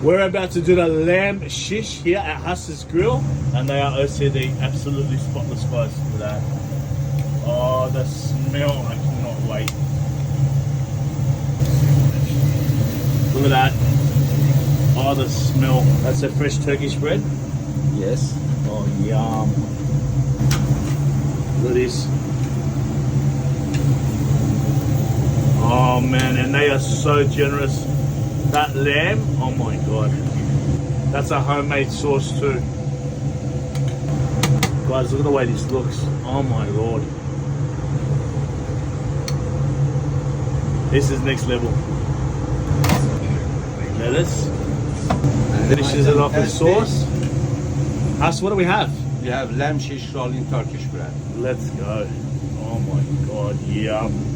We're about to do the lamb shish here at Huss's Grill, and they are OCD, absolutely spotless, guys. Look at that. Oh, the smell! I cannot wait. Look at that. Oh, the smell. That's a fresh Turkish bread. Yes. Oh, yum. Look at this. Oh man, and they are so generous. That lamb, oh my god. That's a homemade sauce too. Guys, look at the way this looks. Oh my lord. This is next level. Lettuce. Finishes it off with sauce. Us, what do we have? You have lamb shish roll in Turkish bread. Let's go. Oh my god, yum.